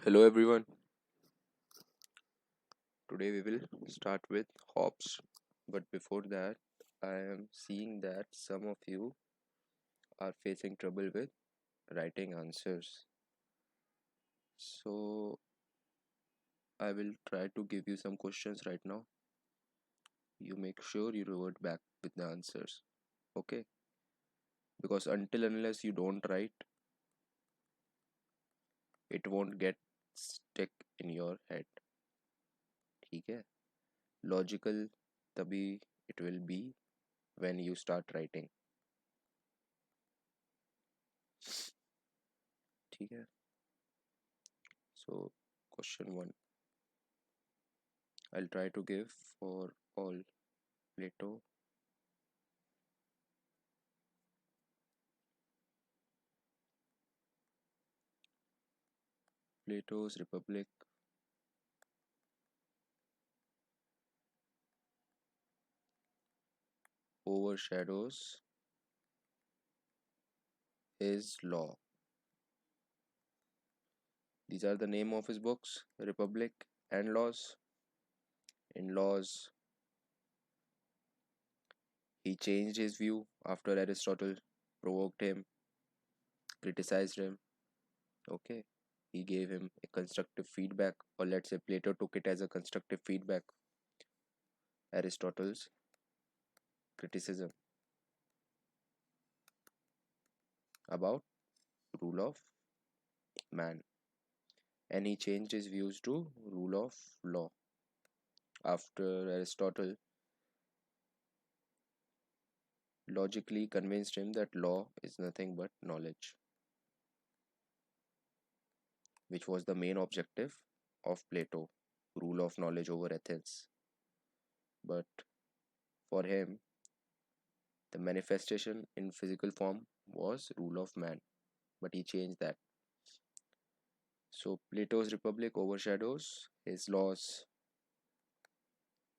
Hello everyone. Today we will start with Hobbes. But before that, I am seeing that some of you are facing trouble with writing answers. So I will try to give you some questions right now. You make sure you revert back with the answers. Okay? Because until unless you don't write, it won't get stuck in your head. ठीक है? Logical तभी it will be when you start writing. ठीक है? So question 1. I'll try to give for all Plato, Plato's Republic overshadows his law. These are the name of his books, Republic and Laws. In Laws, he changed his view after Aristotle provoked him, criticized him. Okay, he gave him a constructive feedback, or let's say Plato took it as a constructive feedback. Aristotle's criticism about rule of man, and he changed his views to rule of law after Aristotle logically convinced him that law is nothing but knowledge, which was the main objective of Plato, rule of knowledge over Athens. But for him, the manifestation in physical form was rule of man, but he changed that. So Plato's Republic overshadows his laws,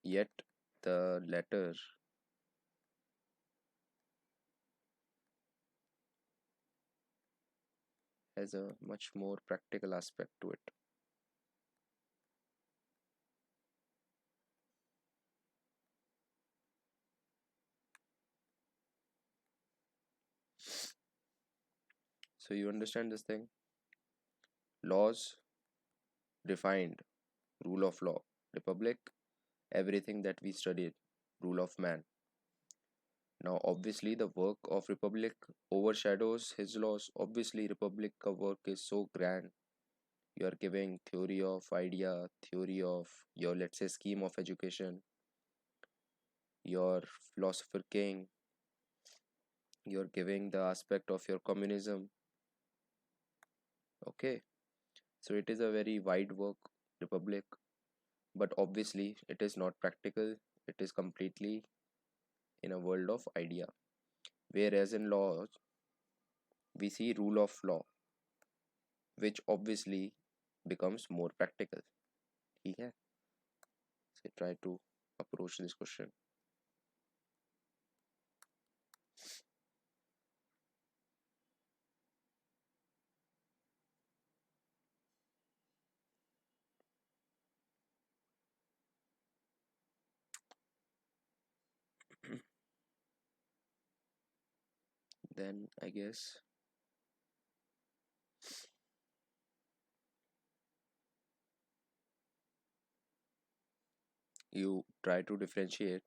yet the latter has a much more practical aspect to it. So you understand this thing? Laws defined rule of law. Republic, everything that we studied, rule of man. Now, obviously, the work of Republic overshadows his laws. Obviously, Republic ka work is so grand. You are giving theory of idea, theory of your, let's say, scheme of education, your philosopher king. You're giving the aspect of your communism. Okay, so it is a very wide work, Republic, but obviously, it is not practical. It is completely in a world of idea. Whereas in laws, we see rule of law, which obviously becomes more practical. ठीक है? So try to approach this question. Then I guess you try to differentiate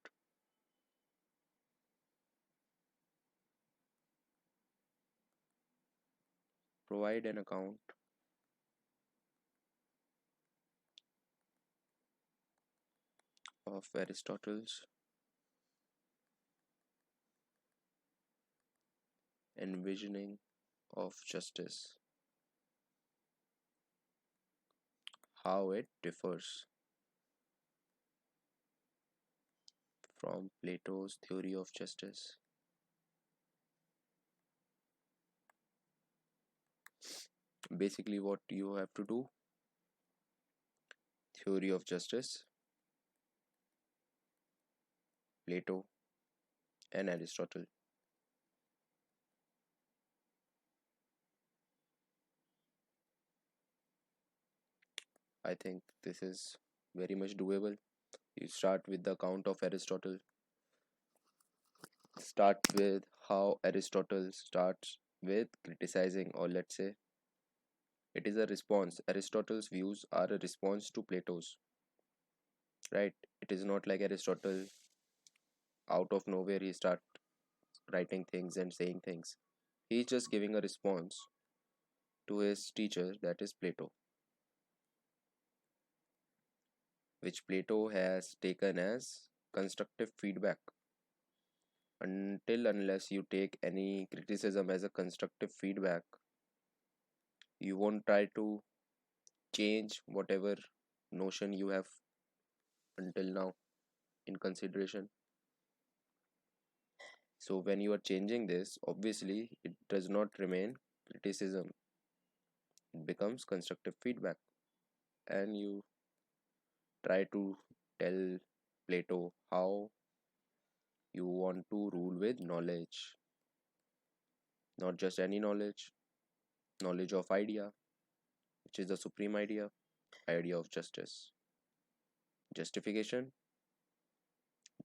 provide an account of Aristotle's envisioning of justice, how it differs from Plato's theory of justice. Basically, what you have to do, theory of justice, Plato and Aristotle. I think this is very much doable. You start with the account of Aristotle. Start with how Aristotle starts with criticizing, or let's say it is a response. Aristotle's views are a response to Plato's, right? It is not like Aristotle out of nowhere he start writing things and saying things. He's just giving a response to his teacher, that is Plato, which Plato has taken as constructive feedback. Until unless you take any criticism as a constructive feedback, you won't try to change whatever notion you have until now in consideration. So when you are changing this, obviously it does not remain criticism, it becomes constructive feedback. And you try to tell Plato how you want to rule with knowledge, not just any knowledge, knowledge of idea, which is the supreme idea, idea of justice. Justification,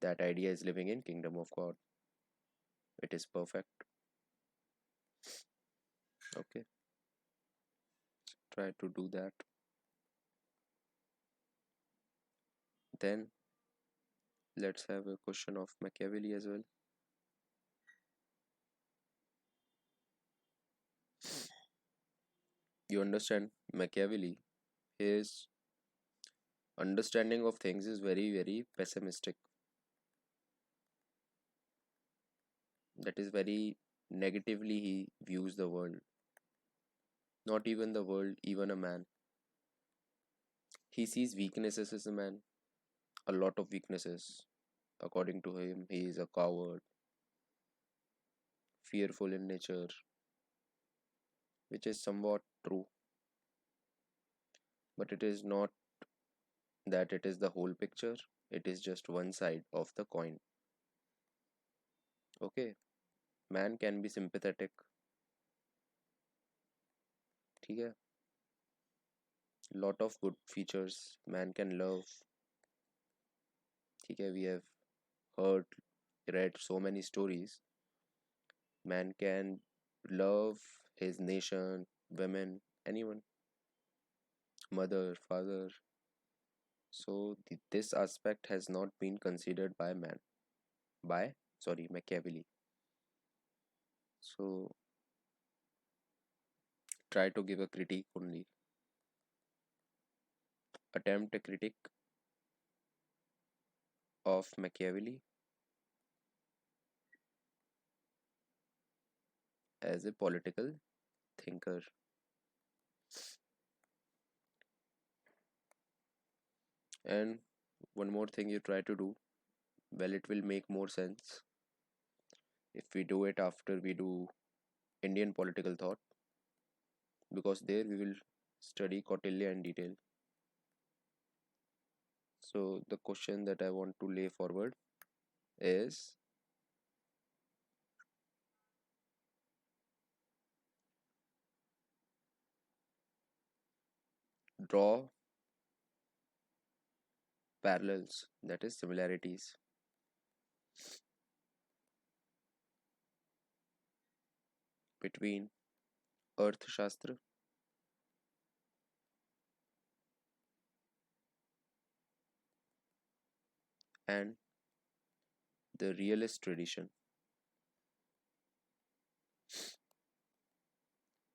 that idea is living in kingdom of God. It is perfect. Okay, try to do that. Then let's have a question of Machiavelli as well. You understand Machiavelli, his understanding of things is very, very pessimistic. That is very negatively he views the world. Not even the world, even a man. He sees weaknesses as a man, a lot of weaknesses. According to him, he is a coward, fearful in nature, which is somewhat true. But it is not that it is the whole picture, it is just one side of the coin. Okay, man can be sympathetic, ठीक है? Lot of good features. Man can love, ठीक है? We have heard, read so many stories. Man can love his nation, women, anyone, mother, father. So this aspect has not been considered by man, by sorry Machiavelli. So try to give a critique only. Attempt a critique of Machiavelli as a political thinker. And one more thing you try to do, well, it will make more sense if we do it after we do Indian political thought, because there we will study Kautilya in detail. So the question that I want to lay forward is, draw parallels, that is similarities, between Arthashastra and the realist tradition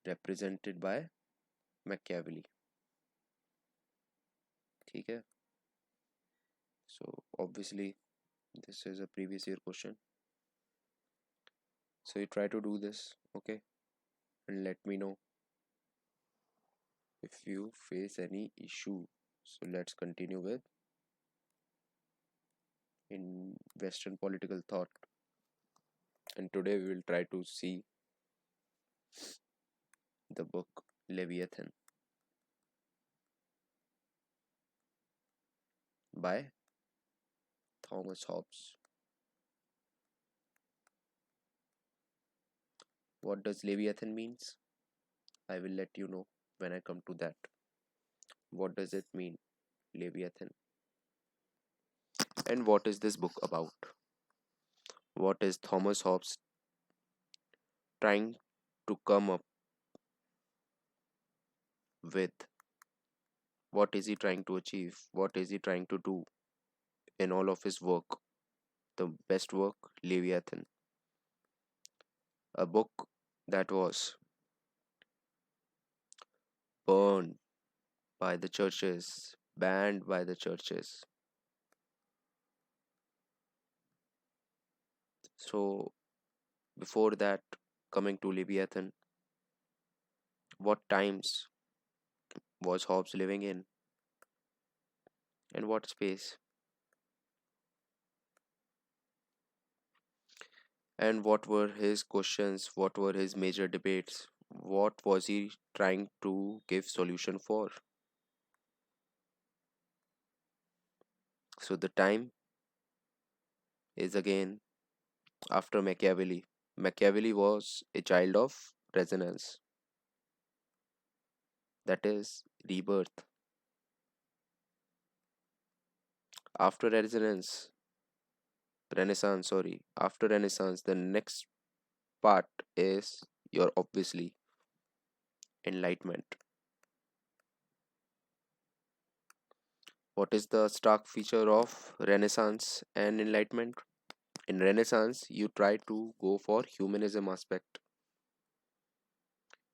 represented by Machiavelli. ठीक है? So obviously this is a previous year question. So you try to do this, okay? And let me know if you face any issue. So let's continue with in Western political thought. And today we will try to see the book Leviathan by Thomas Hobbes. What does Leviathan means? I will let you know when I come to that. What does it mean, Leviathan? And what is this book about? What is Thomas Hobbes trying to come up with? What is he trying to achieve? What is he trying to do in all of his work? The best work, Leviathan, a book that was burned by the churches, banned by the churches. So, before that, coming to Leviathan, what times was Hobbes living in, and what space? And what were his questions? What were his major debates? What was he trying to give solution for? So the time is again after Machiavelli. Machiavelli was a child of resonance, that is rebirth. After resonance, renaissance, sorry, after renaissance, the next part is your obviously enlightenment. What is the stark feature of renaissance and enlightenment? In renaissance, you try to go for humanism aspect.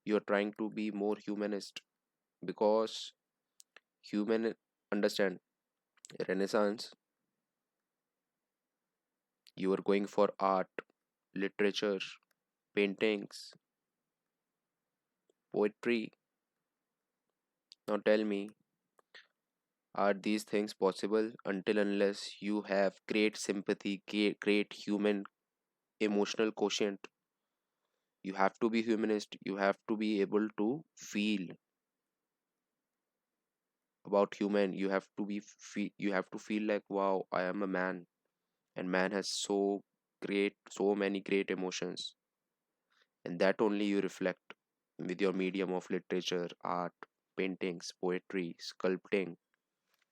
You are trying to be more humanist because human understand renaissance, you are going for art, literature, paintings, poetry. Now tell me, are these things possible until unless you have great sympathy, great human emotional quotient? You have to be humanist, you have to be able to feel about human, you have to you have to feel like, wow, I am a man, and man has so many great emotions, and that only you reflect with your medium of literature, art, paintings, poetry, sculpting,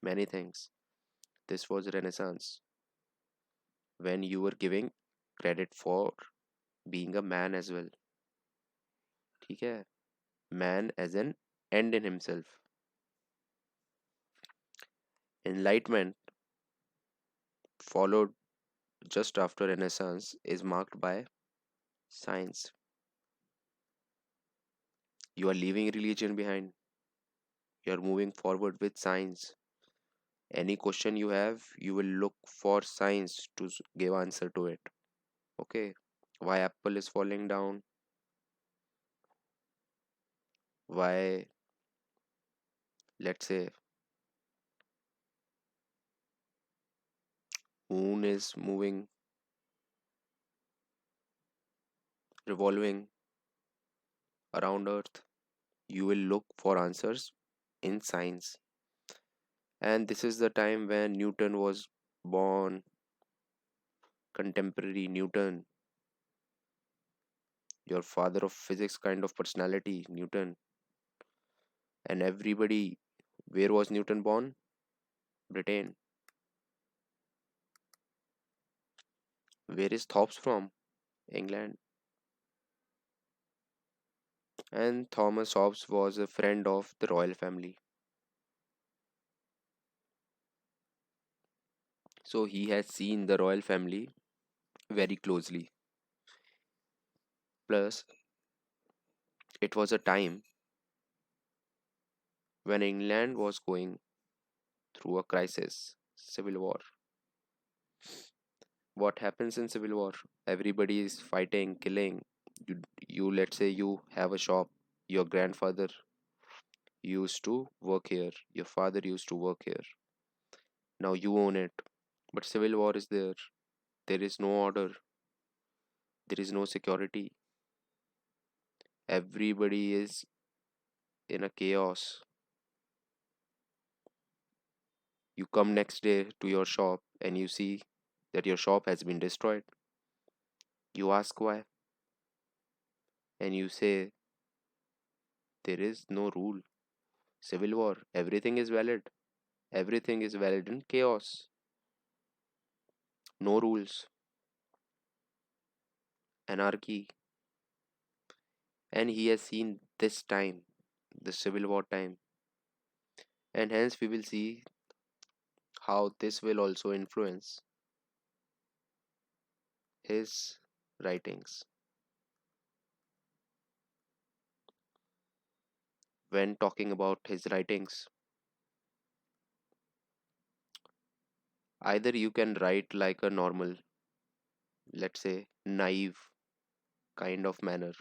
many things. This was renaissance when you were giving credit for being a man as well. ठीक है? Man as an end in himself. Enlightenment followed just after renaissance is marked by science. You are leaving religion behind, you are moving forward with science. Any question you have, you will look for science to give answer to it. Okay, why apple is falling down, why, let's say, moon is moving, revolving around earth. You will look for answers in science. And this is the time when Newton was born, contemporary Newton, your father of physics kind of personality, Newton. And everybody, where was Newton born? Britain. Where is Hobbes from? England. And Thomas Hobbes was a friend of the royal family. So he has seen the royal family very closely. Plus, it was a time when England was going through a crisis, civil war. What happens in civil war? Everybody is fighting, killing. Let's say you have a shop. Your grandfather used to work here. Your father used to work here. Now you own it. But civil war is there. There is no order. There is no security. Everybody is in a chaos. You come next day to your shop and you see that your shop has been destroyed. You ask why, and you say there is no rule. Civil war. Everything is valid. Everything is valid in chaos. No rules. Anarchy. And he has seen this time, the Civil War time. And hence we will see how this will also influence his writings. When talking about his writings, either you can write like a normal, let's say, naive kind of manner,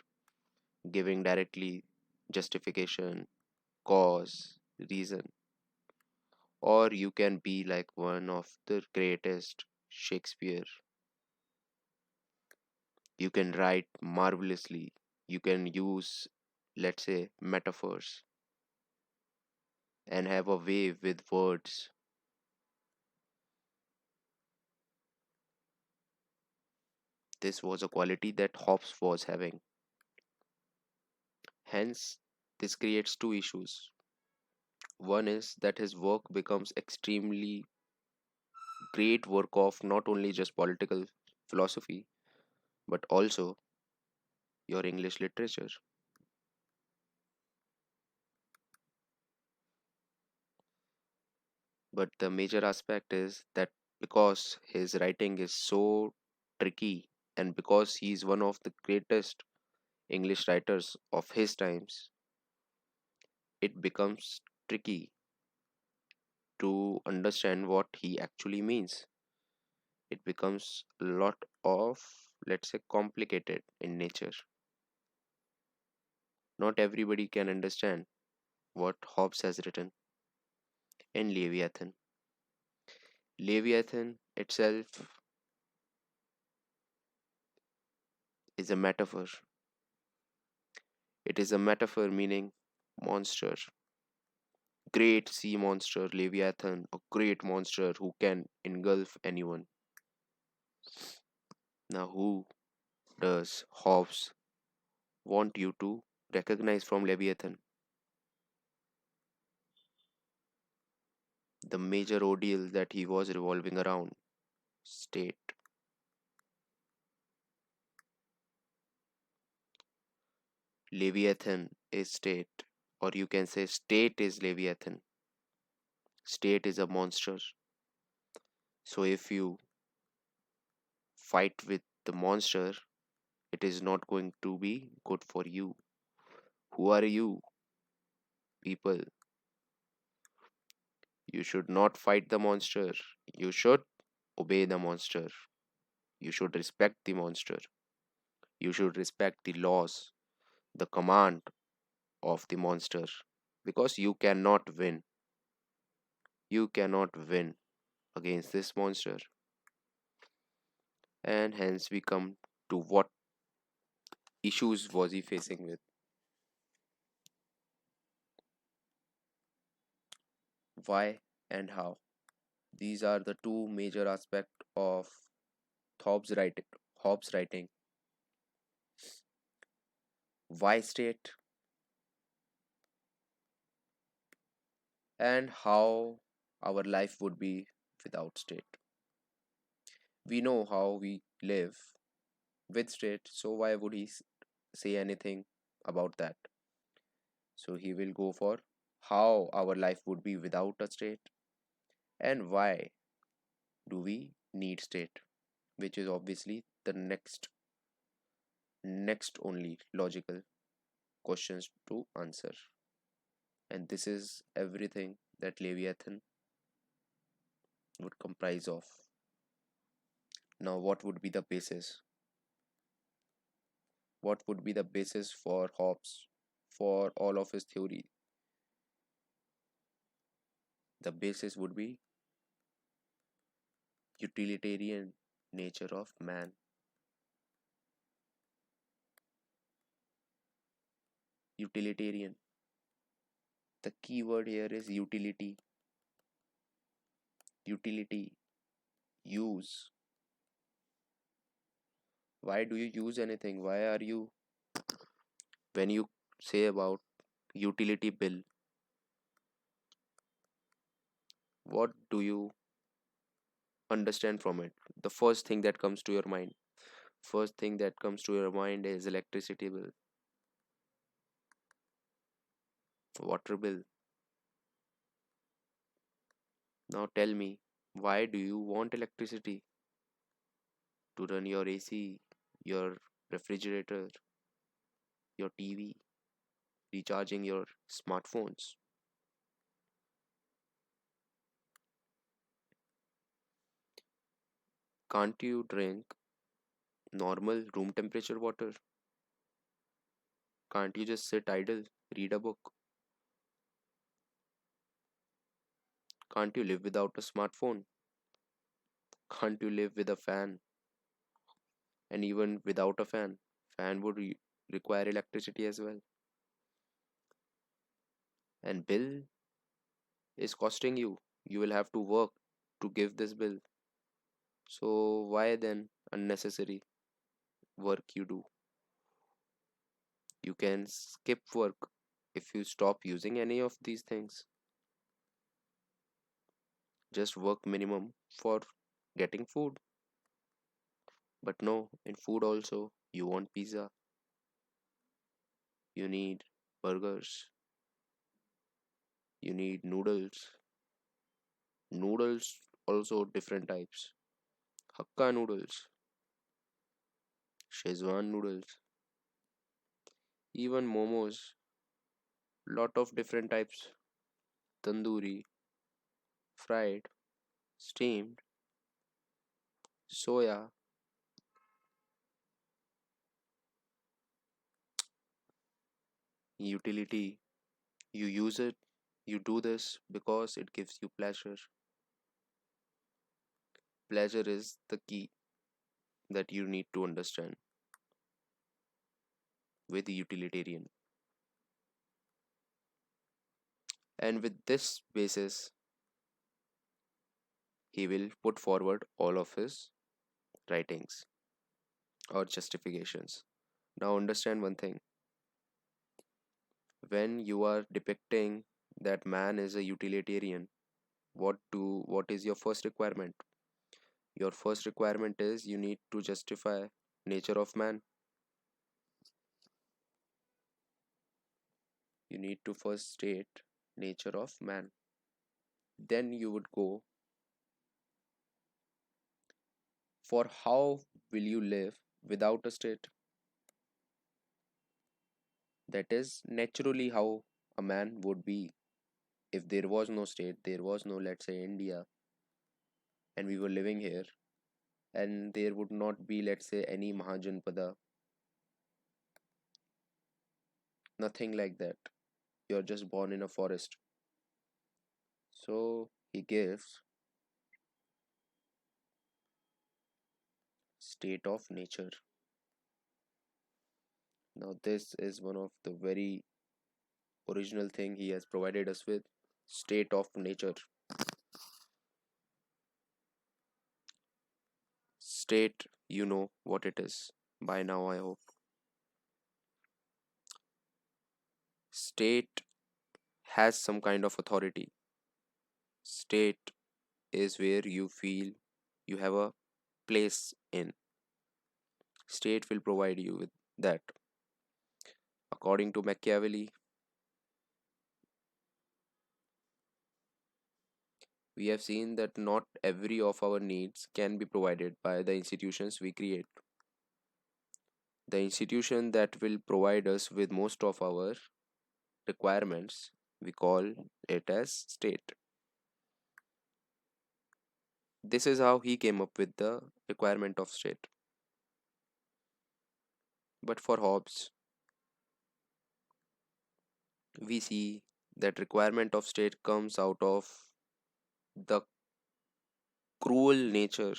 giving directly justification, cause, reason, or you can be like one of the greatest, Shakespeare. You can write marvelously. You can use, let's say, metaphors and have a way with words. This was a quality that Hobbes was having. Hence, this creates two issues. One is that his work becomes extremely great work of not only just political philosophy, but also your English literature. But the major aspect is that because his writing is so tricky and because he is one of the greatest English writers of his times, it becomes tricky to understand what he actually means. It becomes a lot of, let's say, complicated in nature. Not everybody can understand what Hobbes has written in Leviathan. Leviathan itself is a metaphor. It is a metaphor meaning monster, great sea monster, Leviathan, a great monster who can engulf anyone. Now, who does Hobbes want you to recognize from Leviathan? The major ordeal that he was revolving around state. Leviathan is state, or you can say state is Leviathan. State is a monster. So, if you fight with the monster, it is not going to be good for you. Who are you, people? You should not fight the monster. You should obey the monster. You should respect the monster. You should respect the laws, the command of the monster. Because you cannot win. You cannot win against this monster. And hence we come to what issues was he facing with. Why and how. These are the two major aspects of Hobbes' writing. Hobbes' writing. Why state and how our life would be without state. We know how we live with state, so why would he say anything about that? So he will go for how our life would be without a state and why do we need state, which is obviously the next only logical questions to answer. And this is everything that Leviathan would comprise of. Now, what would be the basis? What would be the basis for Hobbes for all of his theory? The basis would be utilitarian nature of man. Utilitarian. The key word here is utility. Utility. Use. Why do you use anything? Why are you, when you say about utility bill, what do you understand from it? The first thing that comes to your mind. First thing that comes to your mind is electricity bill, water bill. Now tell me, why do you want electricity to run your AC, your refrigerator, your TV, recharging your smartphones? Can't you drink normal room temperature water? Can't you just sit idle, read a book? Can't you live without a smartphone? Can't you live with a fan? And even without a fan, fan would require electricity as well. And bill is costing you. You will have to work to give this bill. So why then unnecessary work you do? You can skip work if you stop using any of these things. Just work minimum for getting food. But no, in food also, you want pizza, you need burgers, you need noodles. Noodles also different types. Hakka noodles, Szechuan noodles, even momos, lot of different types. Tandoori, fried, steamed, soya, utility. You use it, you do this because it gives you pleasure. Pleasure is the key that you need to understand with utilitarian. And with this basis, he will put forward all of his writings or justifications. Now understand one thing. When you are depicting that man is a utilitarian, what is your first requirement? Your first requirement is you need to justify nature of man. You need to first state nature of man. Then you would go for how will you live without a state. That is naturally how a man would be. If there was no state, there was no, let's say, India, and we were living here, and there would not be, let's say, any Mahajanpada, nothing like that. You're just born in a forest. So he gives state of nature. Now this is one of the very original thing he has provided us with, state of nature. State, you know what it is by now, I hope. State has some kind of authority. State is where you feel you have a place in. State will provide you with that. According to Machiavelli, we have seen that not every of our needs can be provided by the institutions we create. The institution that will provide us with most of our requirements, we call it as state. This is how he came up with the requirement of state. But for Hobbes, we see that requirement of state comes out of the cruel nature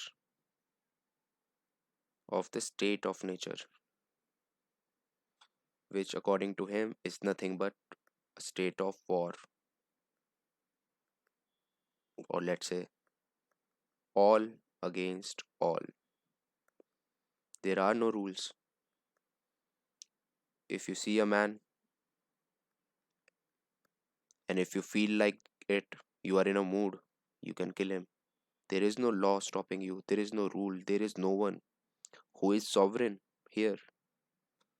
of the state of nature, which according to him is nothing but a state of war, or let's say all against all. There are no rules. If you see a man and if you feel like it, you are in a mood, you can kill him. There is no law stopping you, there is no rule, there is no one who is sovereign here.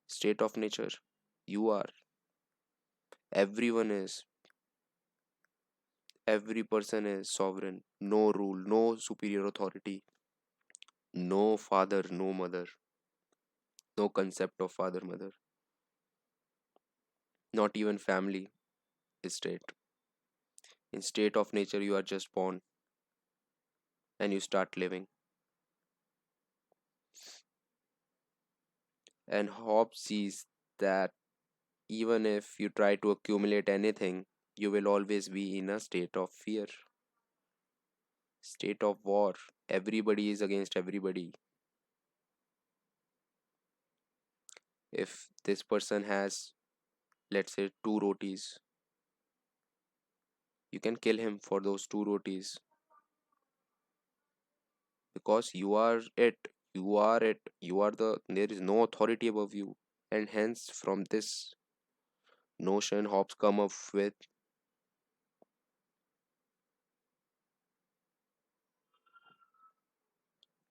State of nature. You are. Everyone is. Every person is sovereign. No rule, no superior authority, no father, no mother, no concept of father, mother, not even family is state. In state of nature, you are just born and you start living. And Hobbes sees that even if you try to accumulate anything, you will always be in a state of fear, state of war. Everybody is against everybody. If this person has, let's say, two rotis, you can kill him for those two rotis because you are it. You are it. You are there is no authority above you. And hence, from this notion, Hobbes come up with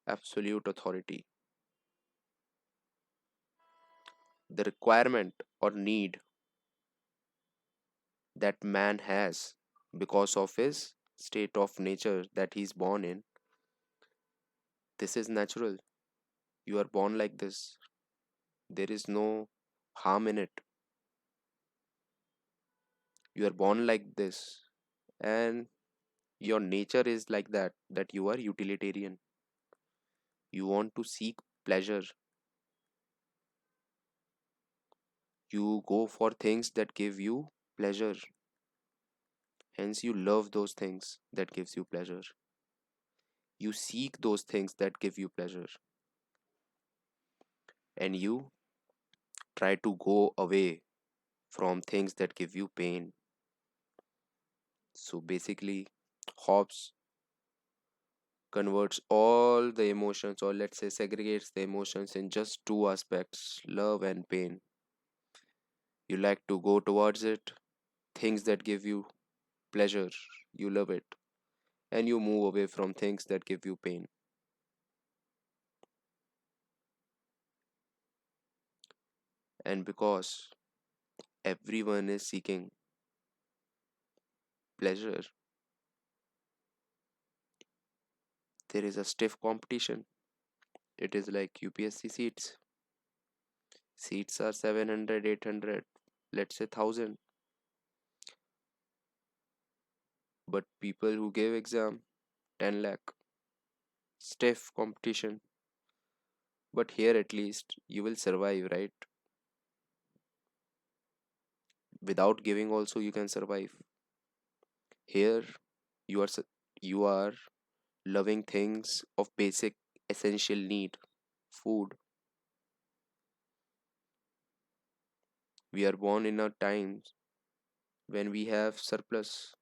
absolute authority. The requirement or need that man has because of his state of nature that he's born in. This is natural. You are born like this. There is no harm in it. You are born like this. And your nature is like that you are utilitarian. You want to seek pleasure. You go for things that give you pleasure. Hence, you love those things that gives you pleasure. You seek those things that give you pleasure. And you try to go away from things that give you pain. So basically, Hobbes converts all the emotions, or let's say segregates the emotions in just two aspects, love and pain. You like to go towards it, things that give you pleasure, you love it, and you move away from things that give you pain. And because everyone is seeking pleasure, there is a stiff competition. It is like UPSC seats. Seats are 700, 800, let's say 1000. But people who give exam, 10 lakh. Stiff competition. But here at least you will survive, right? Without giving also you can survive. Here you are you are loving things of basic essential need, food. We are born in a time when we have surplus,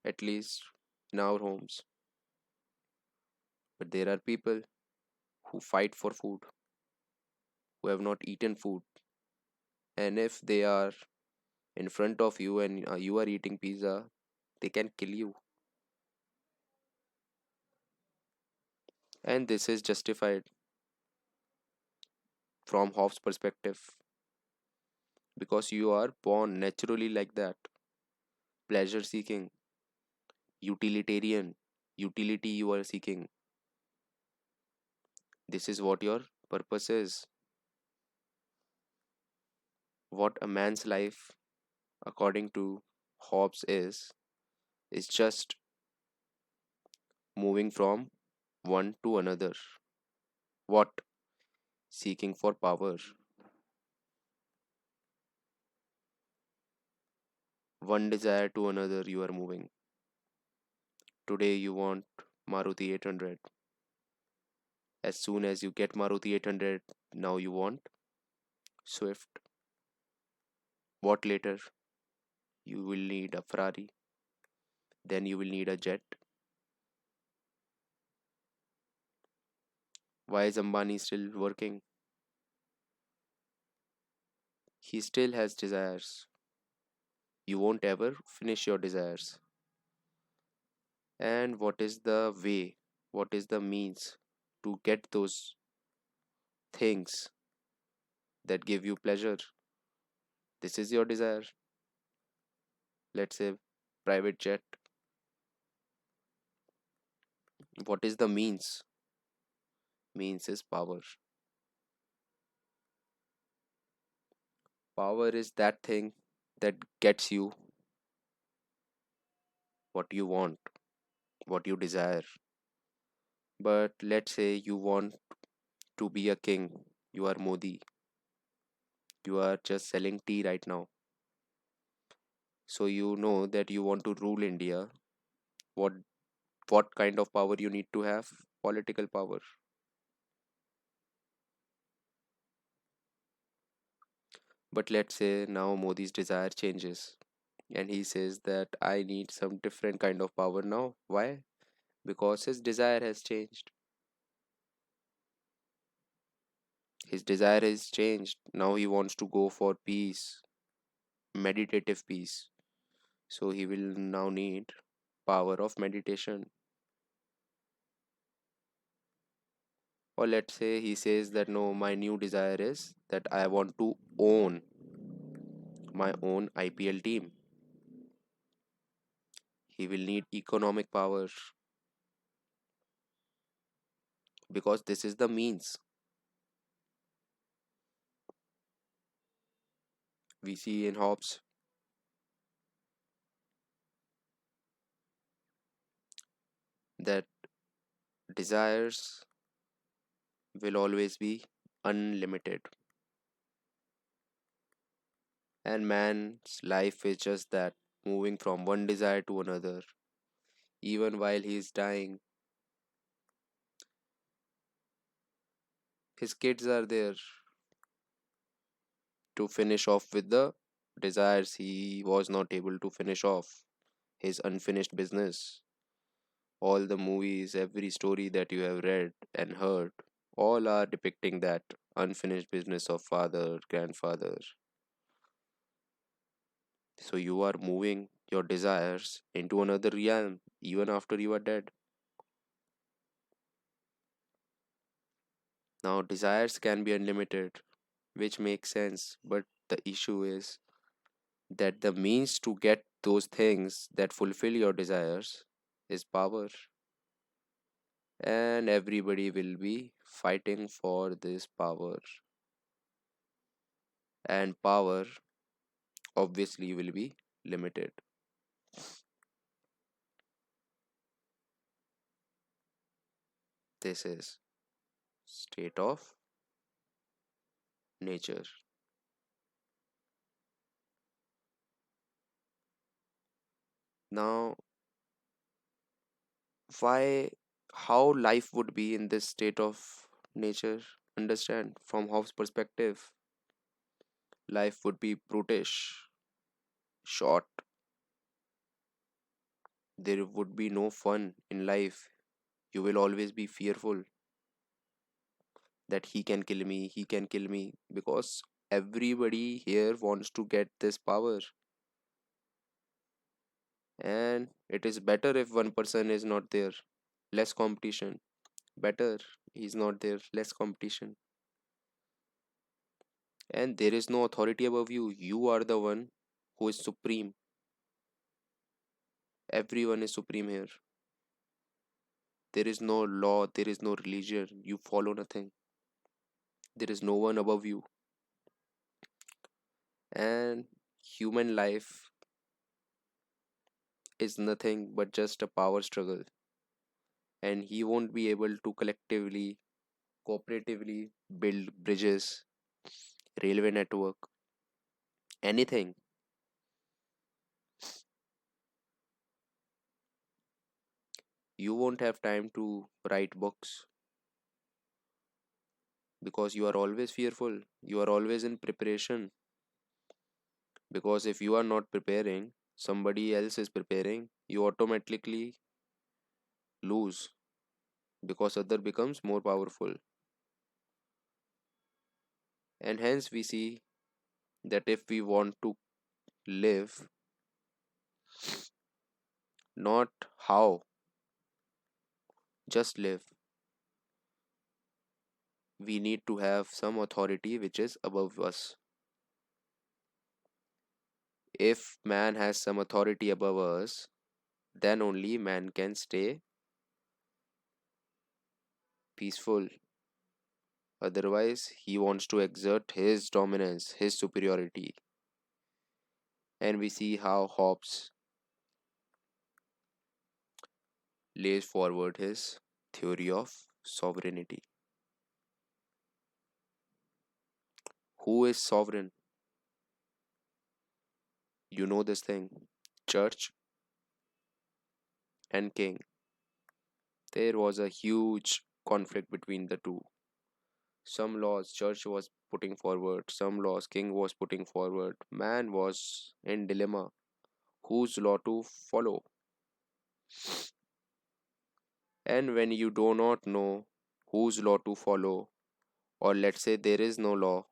at least in our homes. But there are people who fight for food, who have not eaten food. And if they are in front of you and you are eating pizza, they can kill you. And this is justified from Hobbes' perspective because you are born naturally like that, pleasure seeking, utilitarian, utility you are seeking. This is what your purpose is. What a man's life, according to Hobbes, is just moving from one to another. What? Seeking for power. One desire to another, you are moving. Today, you want Maruti 800. As soon as you get Maruti 800, now you want Swift. What later? You will need a Ferrari. Then you will need a jet. Why is Ambani still working? He still has desires. You won't ever finish your desires. And what is the way, what is the means to get those things that give you pleasure? This is your desire, let's say private jet. What is the means? Means is power. Power is that thing that gets you what you want, what you desire. But let's say you want to be a king. You are Modi. You are just selling tea right now. So you know that you want to rule India. What what kind of power you need to have? Political power. But let's say now Modi's desire changes and he says that I need some different kind of power now. Why? Because his desire has changed. His desire has changed. Now he wants to go for peace, meditative peace. So he will now need power of meditation. Or let's say he says that no, my new desire is that I want to own my own IPL team. He will need economic power because this is the means. We see in Hobbes that desires will always be unlimited, and man's life is just that, moving from one desire to another. Even while he is dying, his kids are there to finish off with the desires he was not able to finish off, his unfinished business. All the movies, every story that you have read and heard, all are depicting that unfinished business of father, grandfather. So you are moving your desires into another realm even after you are dead. Now, desires can be unlimited, which makes sense, but the issue is that the means to get those things that fulfill your desires is power, and everybody will be fighting for this power, and power obviously will be limited. This is state of nature. Now, why, how life would be in this state of nature? Understand, from Hobbes' perspective, life would be brutish, short. There would be no fun in life. You will always be fearful that he can kill me, because everybody here wants to get this power. And it is better if one person is not there, less competition. Better he's not there, less competition. And there is no authority above you. You are the one who is supreme. Everyone is supreme here. There is no law, there is no religion. You follow nothing. There is no one above you. And human life is nothing but just a power struggle. And he won't be able to collectively, cooperatively build bridges, railway network, anything. You won't have time to write books because you are always fearful. You are always in preparation. Because if you are not preparing, somebody else is preparing, you automatically lose because other becomes more powerful. And hence we see that if we want to live, not how. just live. We need to have some authority which is above us. If man has some authority above us, then only man can stay peaceful. Otherwise, he wants to exert his dominance, his superiority. And we see how Hobbes lays forward his theory of sovereignty. Who is sovereign? You know this thing. Church and king. There was a huge conflict between the two. Some laws church was putting forward, some laws king was putting forward. Man was in dilemma. Whose law to follow? And when you do not know whose law to follow, or let's say there is no law,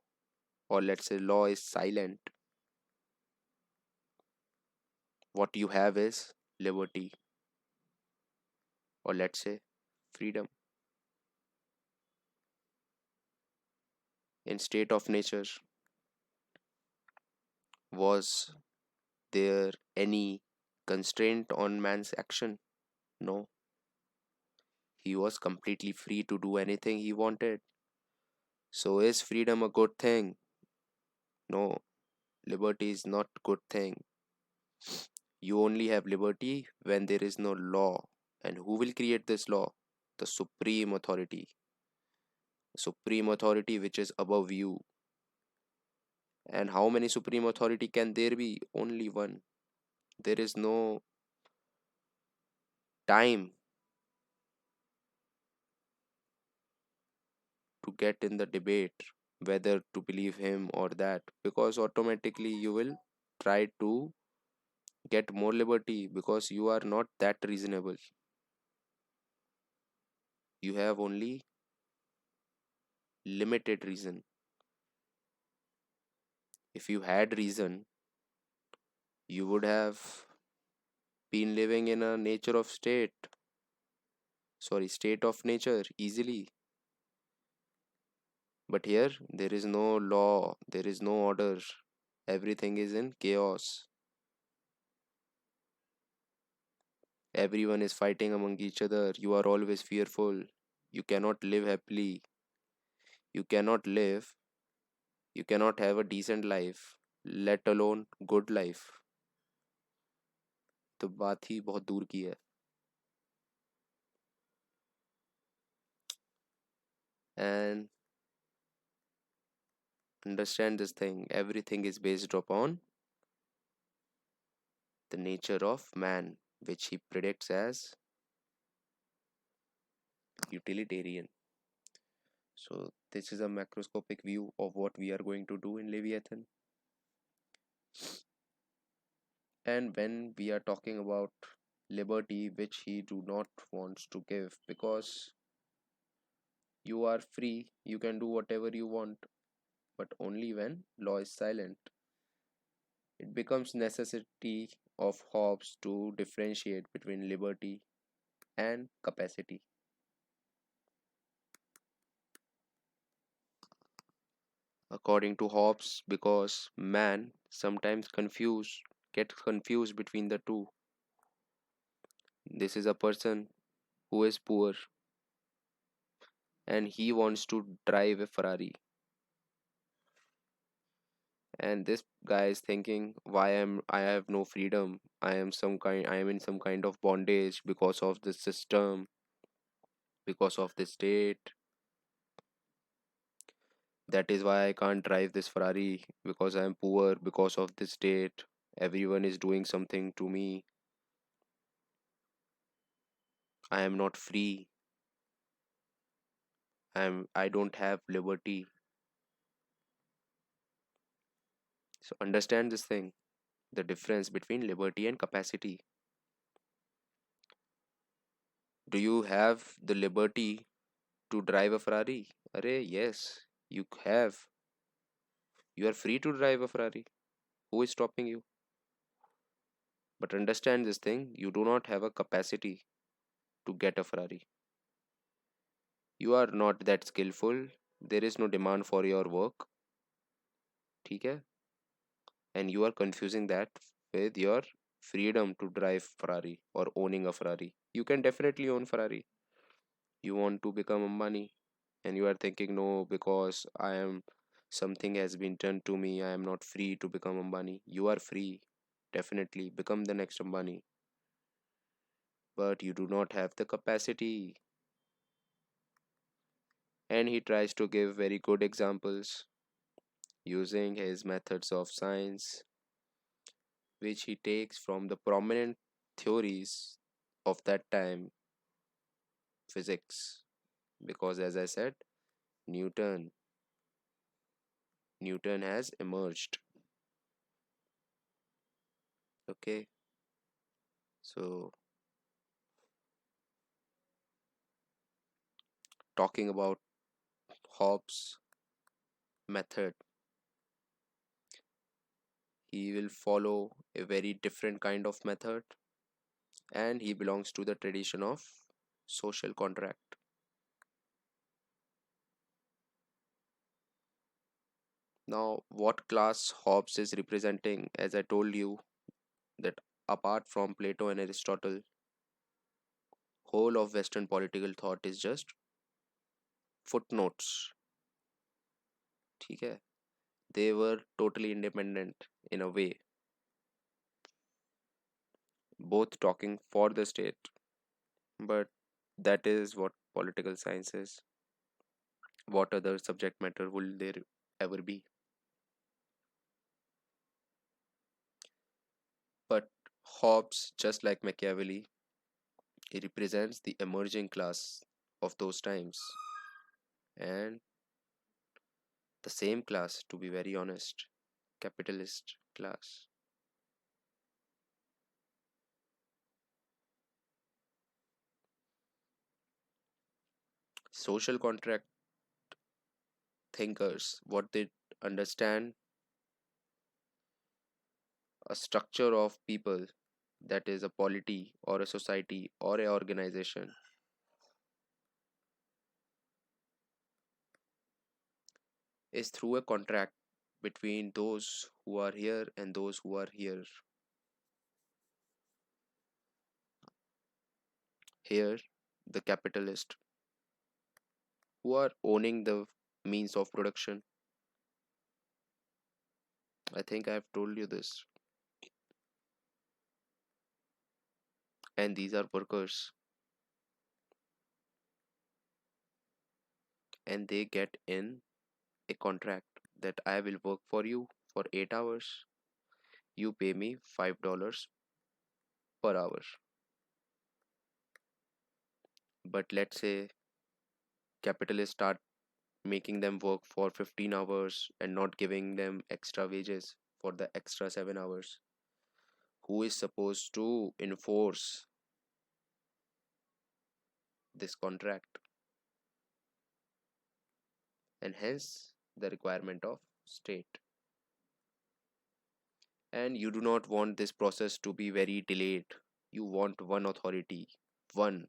or let's say law is silent, what you have is liberty, or let's say freedom. In state of nature, was there any constraint on man's action? No. He was completely free to do anything he wanted. So is freedom a good thing? No. Liberty is not good thing. You only have liberty when there is no law. And who will create this law? The supreme authority. Supreme authority which is above you. And how many supreme authority can there be? Only one. There is no time to get in the debate whether to believe him or that, because automatically you will try to get more liberty because you are not that reasonable. You have only limited reason. If you had reason, you would have been living in a nature of state of nature easily. But here, there is no law, there is no order. Everything is in chaos. Everyone is fighting among each other. You are always fearful. You cannot live happily. You cannot live. You cannot have a decent life, let alone good life. तो बात ही बहुत दूर की है. And understand this thing, everything is based upon the nature of man, which he predicts as utilitarian. So this is a macroscopic view of what we are going to do in Leviathan. And when we are talking about liberty, which he do not wants to give, because you are free, you can do whatever you want, but only when law is silent. It becomes necessity of Hobbes to differentiate between liberty and capacity. According to Hobbes, because man sometimes gets confused between the two. This is a person who is poor and he wants to drive a Ferrari. And this guy is thinking, I have no freedom. I am in some kind of bondage because of the system, because of the state. That is why I can't drive this Ferrari, because I am poor, because of this state. Everyone is doing something to me. I am not free. I don't have liberty. So understand this thing, the difference between liberty and capacity. Do you have the liberty to drive a Ferrari? Array, yes, you have. You are free to drive a Ferrari. Who is stopping you? But understand this thing, you do not have a capacity to get a Ferrari. You are not that skillful. There is no demand for your work. ठीक है? And you are confusing that with your freedom to drive Ferrari or owning a Ferrari. You can definitely own Ferrari. You want to become Ambani, and you are thinking, no, because I am something has been done to me, I am not free to become Ambani. You are free. Definitely become the next Ambani, but you do not have the capacity. And he tries to give very good examples using his methods of science, which he takes from the prominent theories of that time, physics. Because as I said, Newton, Newton has emerged. Okay, so talking about Hobbes' method, he will follow a very different kind of method, and he belongs to the tradition of social contract. Now, what class Hobbes is representing, as I told you, that apart from Plato and Aristotle, whole of Western political thought is just footnotes. ठीक है? They were totally independent in a way, both talking for the state, but that is what political science is. What other subject matter will there ever be? But Hobbes, just like Machiavelli, he represents the emerging class of those times, and the same class, to be very honest, capitalist class. Social contract thinkers, what they understand a structure of people, that is a polity or a society or a organization, is through a contract between those who are here and those who are here. Here, the capitalist who are owning the means of production. I think I have told you this. And these are workers, and they get in a contract that I will work for you for 8 hours. You pay me $5 per hour. But let's say capitalists start making them work for 15 hours and not giving them extra wages for the extra 7 hours. Who is supposed to enforce this contract? And hence the requirement of state. And you do not want this process to be very delayed. You want one authority, one,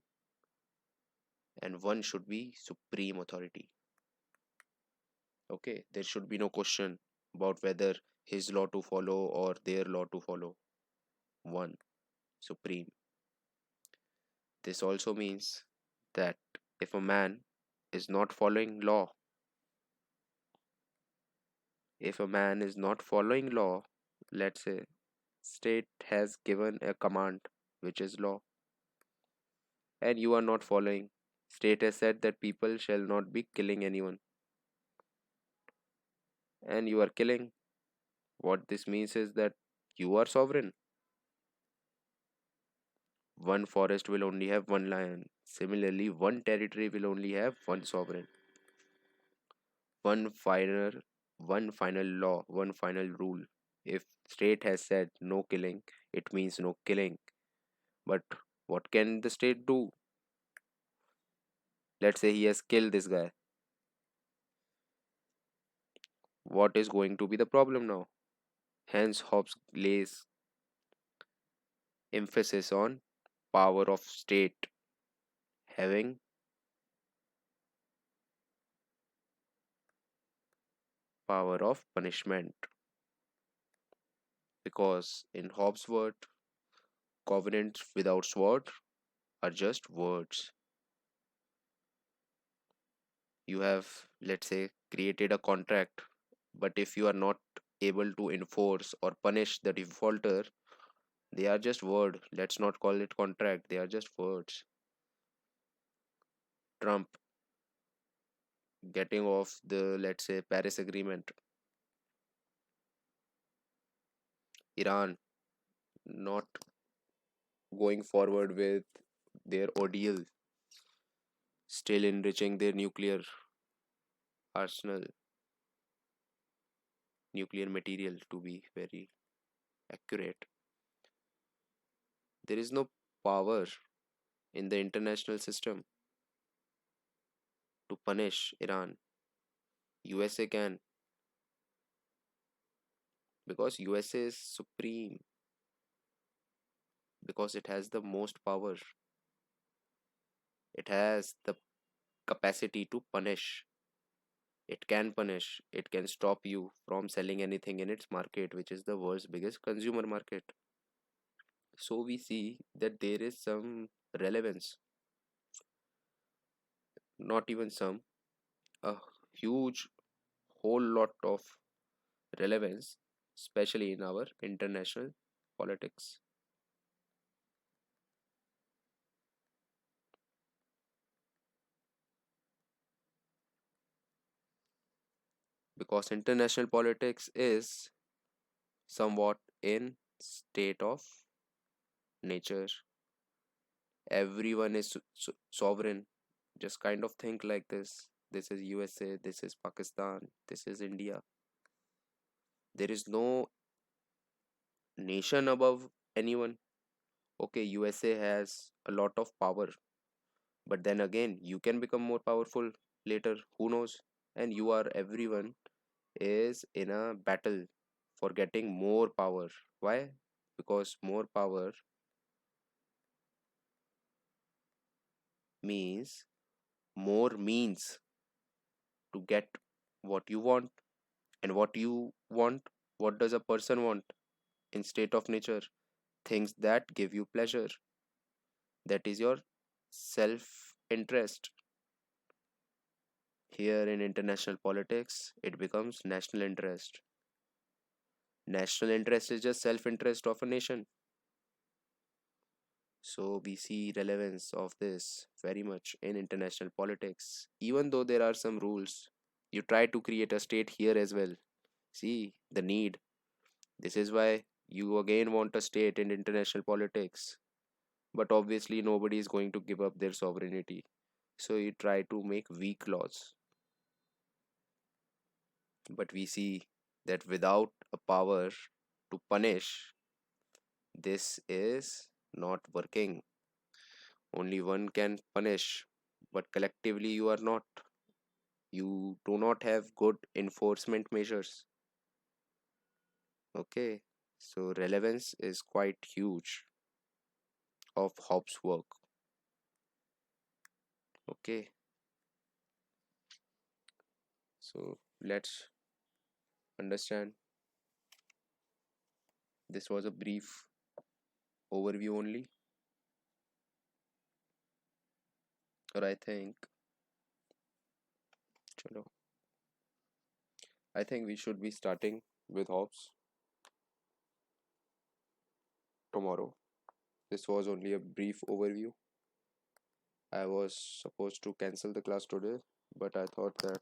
and one should be supreme authority. Okay, there should be no question about whether his law to follow or their law to follow. One, supreme. This also means that if a man is not following law, if a man is not following law, let's say state has given a command which is law, and you are not following. State has said that people shall not be killing anyone, and you are killing. What this means is that you are sovereign. One forest will only have one lion. Similarly, one territory will only have one sovereign. One final, one final law, one final rule. If state has said no killing, it means no killing. But what can the state do? Let's say he has killed this guy. What is going to be the problem now? Hence, Hobbes lays emphasis on power of state having power of punishment. Because in Hobbes' word, covenants without sword are just words. You have, let's say, created a contract, but if you are not able to enforce or punish the defaulter, they are just word. Let's not call it contract, they are just words. Trump getting off the, let's say, Paris Agreement, Iran not going forward with their ordeal, still enriching their nuclear arsenal, nuclear material to be very accurate. There is no power in the international system to punish Iran. USA can, because USA is supreme, because it has the most power. It has the capacity to punish. It can punish. It can stop you from selling anything in its market, which is the world's biggest consumer market. So we see that there is some relevance, not even some, a huge whole lot of relevance, especially in our international politics. Because international politics is somewhat in state of nature. Everyone is sovereign. Just kind of think like this. This is USA, this is Pakistan, this is India. There is no nation above anyone. Okay, USA has a lot of power, but then again, you can become more powerful later. Who knows? And you are, everyone is in a battle for getting more power. Why? Because more power means more means to get what you want. And what you want, what does a person want in state of nature? Things that give you pleasure. That is your self interest. Here in international politics, it becomes national interest. National interest is just self interest of a nation. So we see relevance of this very much in international politics. Even though there are some rules, you try to create a state here as well. See the need. This is why you again want a state in international politics. But obviously nobody is going to give up their sovereignty. So you try to make weak laws. But we see that without a power to punish, this is not working. Only one can punish, but collectively you are not. You do not have good enforcement measures. Okay, so relevance is quite huge of Hobbes' work. Okay, so let's understand. This was a brief overview only, or chalo, I think we should be starting with Hobbes tomorrow. This was only a brief overview. I was supposed to cancel the class today, but I thought that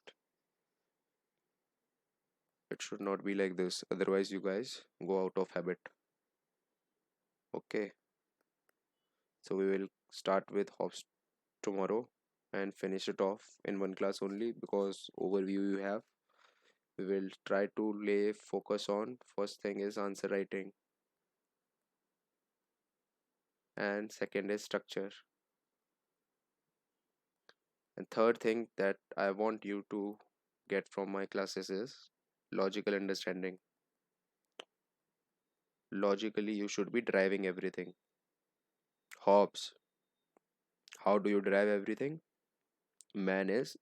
it should not be like this. Otherwise, you guys go out of habit. Okay, so we will start with Hobbes tomorrow and finish it off in one class only because overview you have. We will try to lay focus on first thing is answer writing and second is structure. And third thing that I want you to get from my classes is logical understanding. Logically, you should be driving everything. Hobbes, how do you drive everything? Man is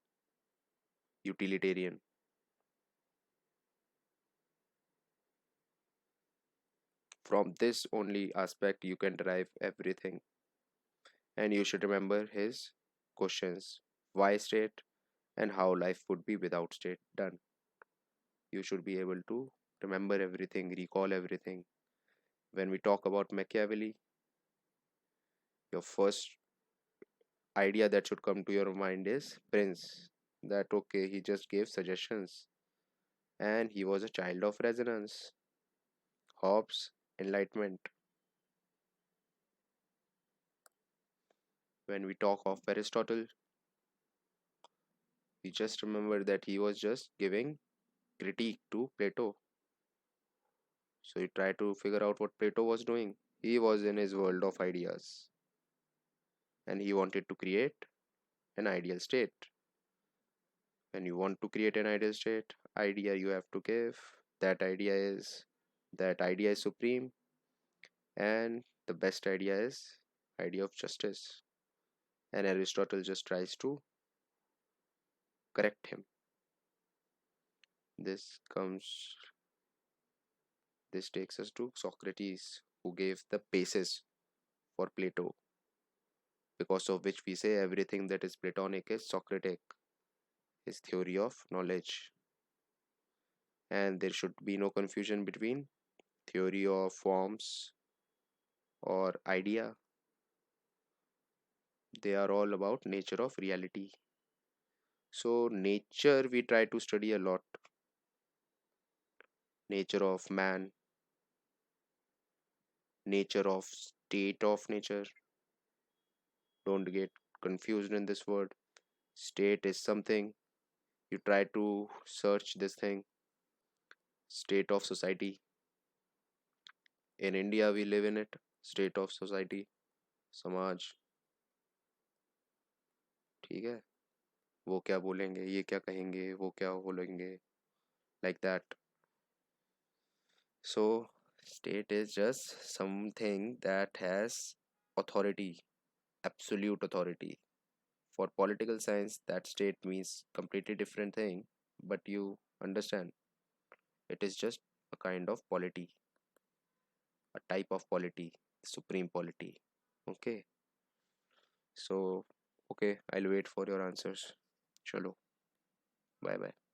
utilitarian. From this only aspect you can derive everything. And you should remember his questions: why state, and how life would be without state done. You should be able to remember everything, recall everything. When we talk about Machiavelli, your first idea that should come to your mind is Prince. That okay, he just gave suggestions and he was a child of resonance. Hobbes, enlightenment. When we talk of Aristotle, we just remember that he was just giving critique to Plato. So you try to figure out what Plato was doing. He was in his world of ideas and he wanted to create an ideal state. When you want to create an ideal state, idea you have to give. That idea is supreme, and the best idea of justice. And Aristotle just tries to correct him. This comes this takes us to Socrates, who gave the basis for Plato, because of which we say everything that is Platonic is Socratic, his theory of knowledge. And there should be no confusion between theory of forms or idea. They are all about nature of reality. So nature we try to study a lot. Nature of man, nature of state of nature. Don't get confused in this word. State is something. You try to search this thing. State of society. In India we live in it. State of society. समाज. ठीक है. वो क्या बोलेंगे, ये क्या कहेंगे, वो क्या बोलेंगे. Like that. So state is just something that has authority, absolute authority. For political science, that state means completely different thing, but you understand, it is just a kind of polity, a type of polity, supreme polity. Okay, so okay, I'll wait for your answers. Chalo, bye bye.